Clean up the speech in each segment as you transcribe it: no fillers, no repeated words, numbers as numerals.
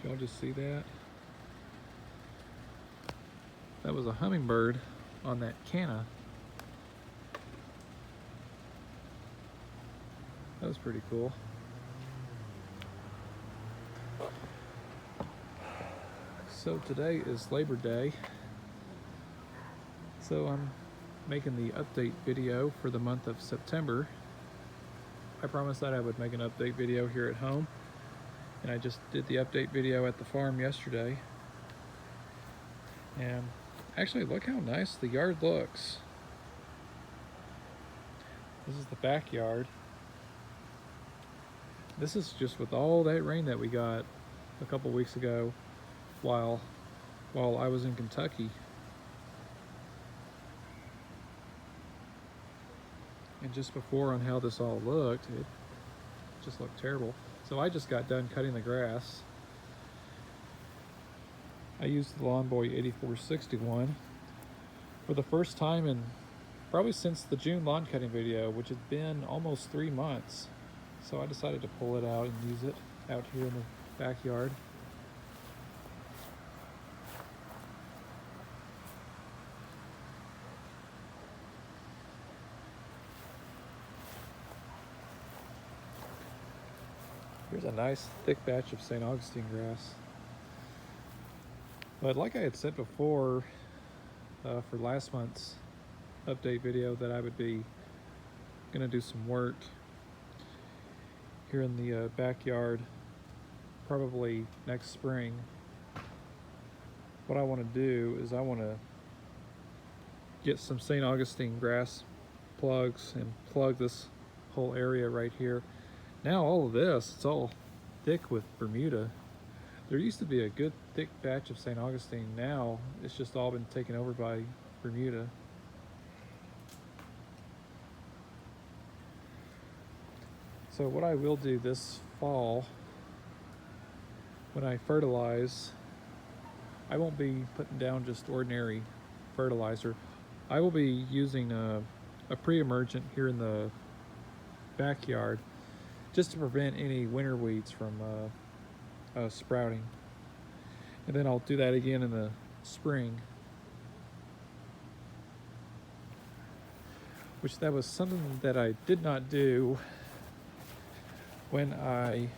Y'all just see that? That was a hummingbird on that canna. That was pretty cool. So today is Labor Day. So I'm making the update video for the month of September. I promised that I would make an update video here at home, and I just did the update video at the farm yesterday. And actually, look how nice the yard looks. This is the backyard. This is just with all that rain that we got a couple weeks ago while I was in Kentucky. And just before on how this all looked, it just looked terrible. So I just got done cutting the grass. I used the Lawn Boy 8461 for the first time in probably since the June lawn cutting video, which had been almost 3 months. So I decided to pull it out and use it out here in the backyard. Here's a nice thick batch of St. Augustine grass. But like I had said before, for last month's update video, that I would be gonna do some work here in the backyard probably next spring. What I want to do is I want to get some St. Augustine grass plugs and plug this whole area right here. Now all of this, it's all thick with Bermuda. There used to be a good thick batch of St. Augustine. Now it's just all been taken over by Bermuda. So what I will do this fall, when I fertilize, I won't be putting down just ordinary fertilizer. I will be using a pre-emergent here in the backyard just to prevent any winter weeds from sprouting. And then I'll do that again in the spring. Which that was something that I did not do when I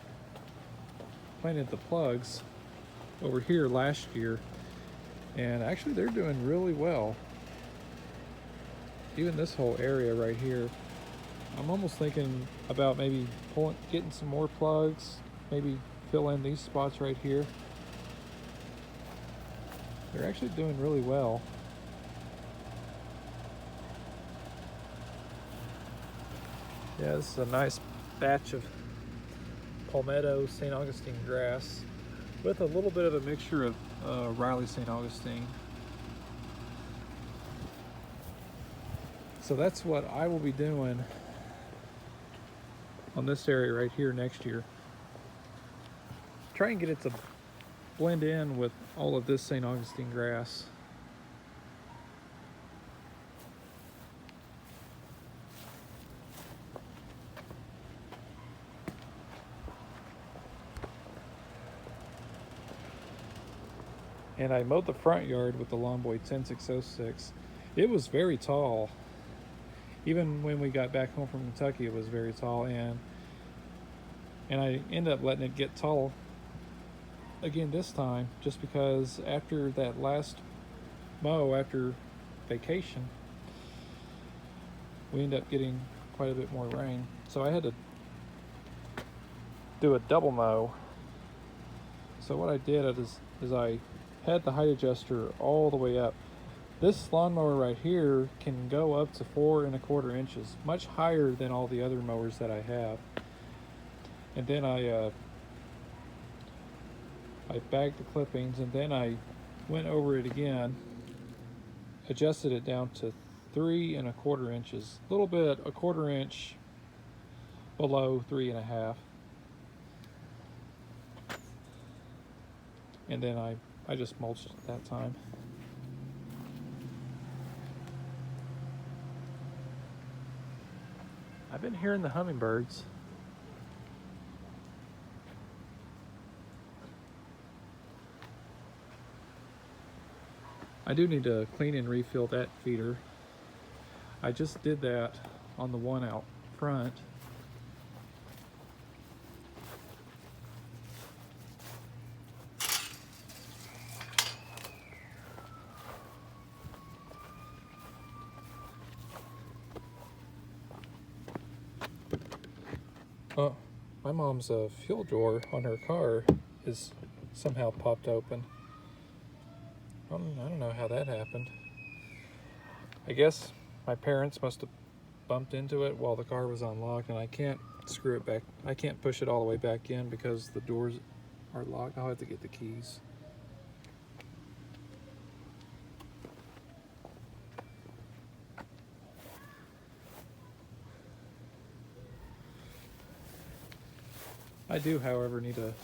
planted the plugs over here last year. And actually they're doing really well. Even this whole area right here. I'm almost thinking about maybe getting some more plugs, maybe fill in these spots right here. They're actually doing really well. Yeah, this is a nice batch of Palmetto St. Augustine grass with a little bit of a mixture of Riley St. Augustine. So that's what I will be doing on this area right here next year. Try and get it to blend in with all of this St. Augustine grass. And I mowed the front yard with the Lawn Boy 10606. It was very tall. Even when we got back home from Kentucky, it was very tall, and I ended up letting it get tall again this time, just because after that last mow, after vacation, we ended up getting quite a bit more rain. So I had to do a double mow. So what I did is I had the height adjuster all the way up. This lawnmower right here can go up to 4 1/4 inches, much higher than all the other mowers that I have. And then I bagged the clippings, and then I went over it again, adjusted it down to 3 1/4 inches, a little bit, 1/4 inch below 3 1/2. And then I just mulched at that time. I've been hearing the hummingbirds. I do need to clean and refill that feeder. I just did that on the one out front. Oh, my mom's fuel drawer on her car is somehow popped open. I don't know how that happened. I guess my parents must have bumped into it while the car was unlocked, and I can't screw it back. I can't push it all the way back in because the doors are locked. I'll have to get the keys. I do, however, need to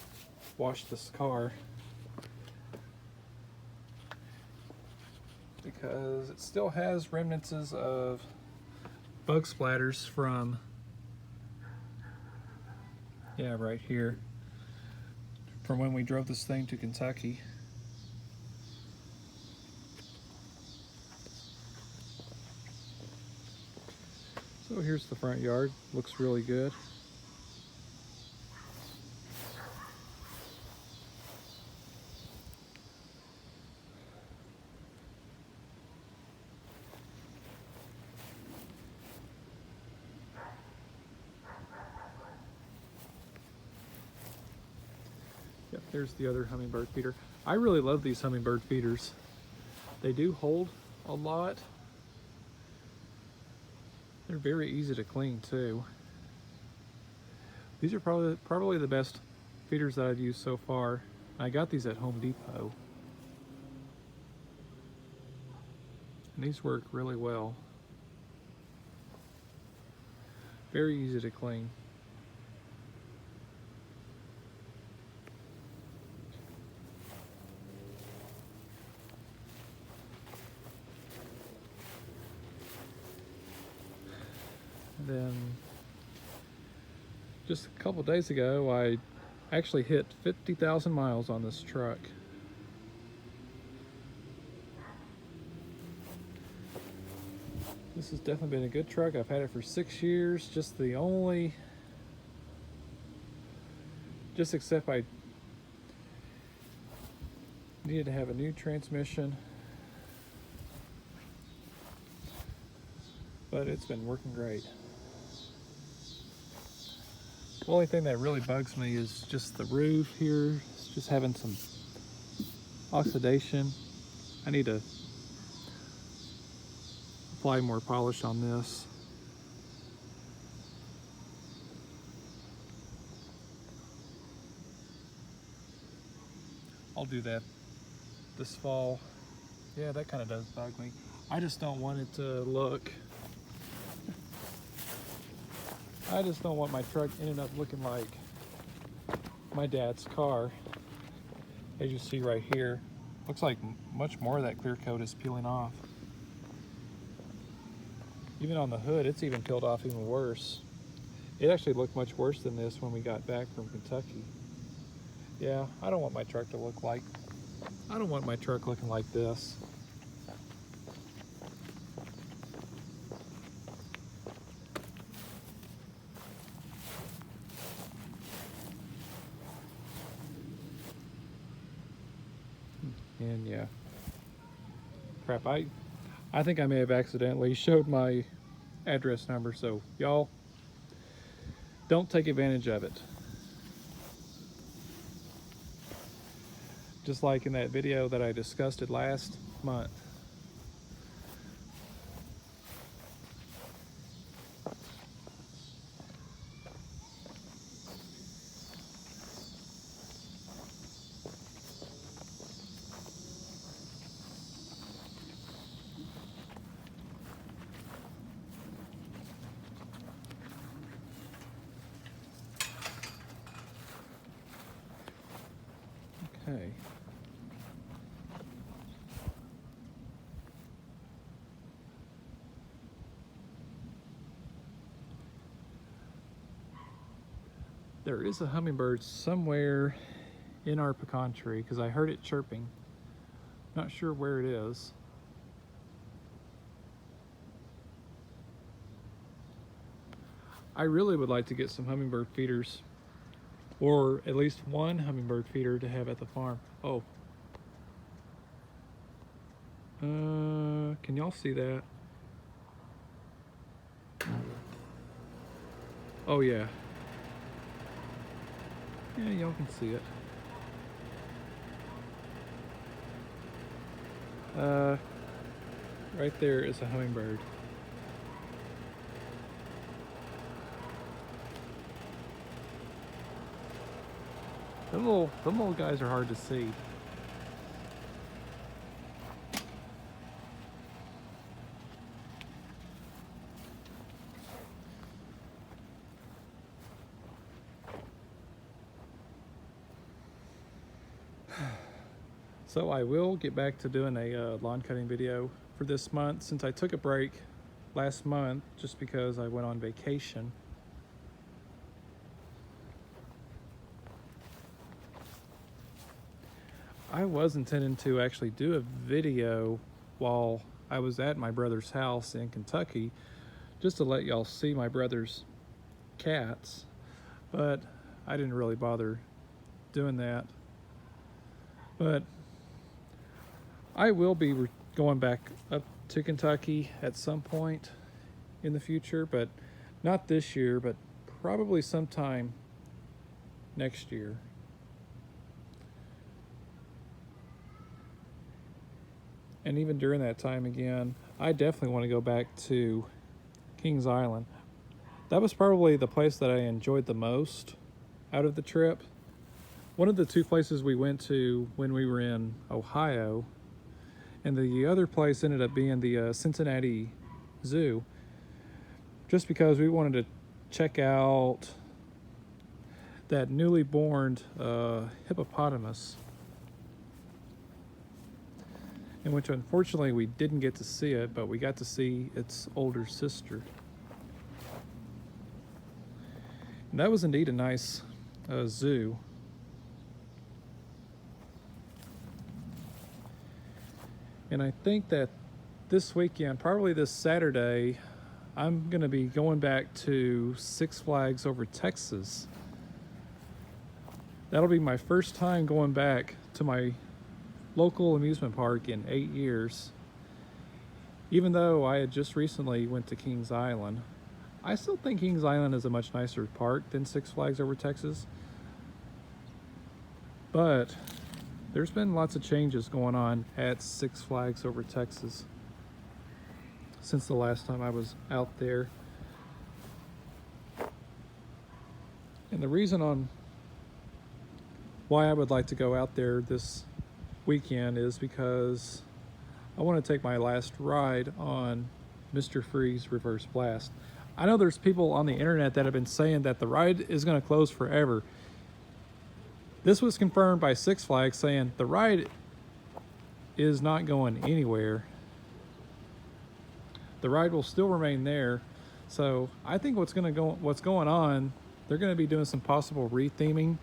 wash this car because it still has remnants of bug splatters from, yeah, right here, from when we drove this thing to Kentucky. So here's the front yard. Looks really good. Yep, there's the other Hummingbird feeder. I really love these Hummingbird feeders. They do hold a lot. They're very easy to clean too. These are probably the best feeders that I've used so far. I got these at Home Depot. And these work really well. Very easy to clean. Then just a couple days ago, I actually hit 50,000 miles on this truck. This has definitely been a good truck. I've had it for 6 years. Except I needed to have a new transmission, but it's been working great. The only thing that really bugs me is just the roof here. It's just having some oxidation. I need to apply more polish on this. I'll do that this fall. Yeah, that kind of does bug me. I just don't want it to look, I just don't want my truck ended up looking like my dad's car. As you see right here, looks like much more of that clear coat is peeling off. Even on the hood, it's even peeled off even worse. It actually looked much worse than this when we got back from Kentucky. Yeah, I don't want my truck looking like this. And yeah, crap, I think I may have accidentally showed my address number, so y'all don't take advantage of it. Just like in that video that I discussed it last month. Okay. There is a hummingbird somewhere in our pecan tree because I heard it chirping, Not sure where it is. I really would like to get some hummingbird feeders, or at least one hummingbird feeder to have at the farm. Oh. Can y'all see that? Oh yeah. Yeah, y'all can see it. Right there is a hummingbird. Them little guys are hard to see. So I will get back to doing a lawn cutting video for this month, since I took a break last month just because I went on vacation. I was intending to actually do a video while I was at my brother's house in Kentucky, just to let y'all see my brother's cats, but I didn't really bother doing that. But I will be going back up to Kentucky at some point in the future, but not this year, but probably sometime next year. And even during that time again, I definitely want to go back to Kings Island. That was probably the place that I enjoyed the most out of the trip. One of the two places we went to when we were in Ohio, and the other place ended up being the Cincinnati Zoo, just because we wanted to check out that newly born hippopotamus, in which unfortunately we didn't get to see it, but we got to see its older sister. And that was indeed a nice zoo. And I think that this weekend, probably this Saturday, I'm gonna be going back to Six Flags over Texas. That'll be my first time going back to my local amusement park in 8 years. Even though I had just recently went to Kings Island, I still think Kings Island is a much nicer park than Six Flags over Texas. But there's been lots of changes going on at Six Flags over Texas since the last time I was out there. And the reason on why I would like to go out there this weekend is because I want to take my last ride on Mr. Freeze Reverse Blast. I know there's people on the internet that have been saying that the ride is going to close forever. This was confirmed by Six Flags, saying the ride is not going anywhere. The ride will still remain there. So I think what's going on, they're going to be doing some possible retheming.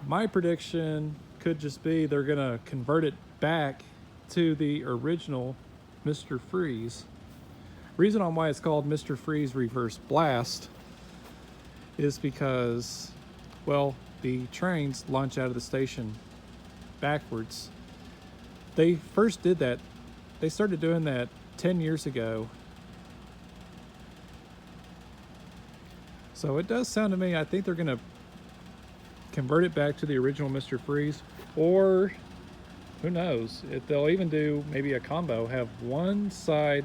My prediction could just be they're going to convert it back to the original Mr. Freeze. Reason on why it's called Mr. Freeze Reverse Blast is because, well, the trains launch out of the station backwards. They first did that, they started doing that 10 years ago. So it does sound to me, I think they're gonna convert it back to the original Mr. Freeze, or who knows, if they'll even do maybe a combo, have one side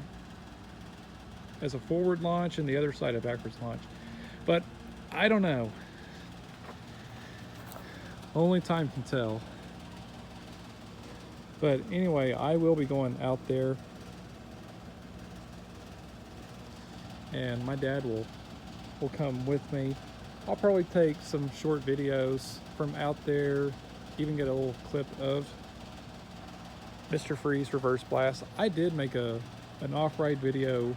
as a forward launch and the other side a backwards launch. But I don't know. Only time can tell. But anyway, I will be going out there, and my dad will come with me. I'll probably take some short videos from out there, even get a little clip of Mr. Freeze Reverse Blast. I did make an off-ride video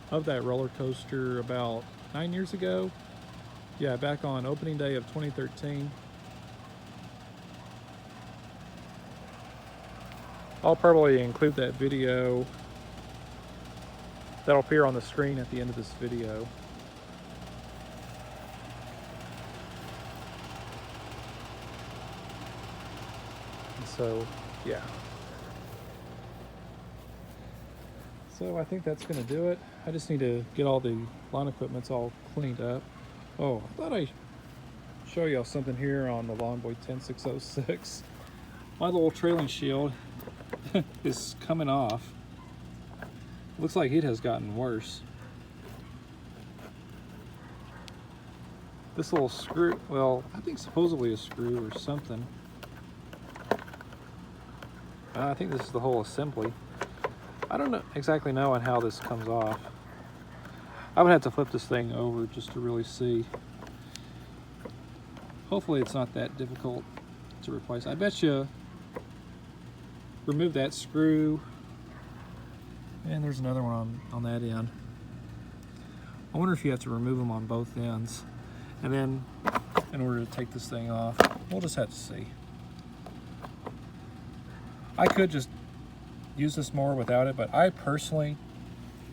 of that roller coaster about 9 years ago. Yeah, back on opening day of 2013. I'll probably include that video that'll appear on the screen at the end of this video. And so, yeah. So I think that's going to do it. I just need to get all the lawn equipments all cleaned up. Oh, I thought I'd show y'all something here on the Lawn Boy 10606. My little trailing shield is coming off. Looks like it has gotten worse. This little screw, well, I think supposedly a screw or something. I think this is the whole assembly. I don't exactly know on how this comes off. I would have to flip this thing over just to really see. Hopefully it's not that difficult to replace. I bet you remove that screw, and there's another one on that end. I wonder if you have to remove them on both ends, and then in order to take this thing off, we'll just have to see. I could just use this mower without it, but I personally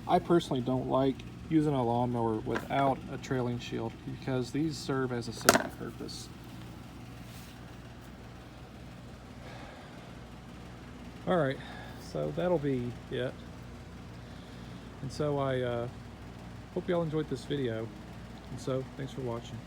don't like using a lawnmower without a trailing shield because these serve as a safety purpose. All right, so that'll be it. And so I hope y'all enjoyed this video. And so thanks for watching.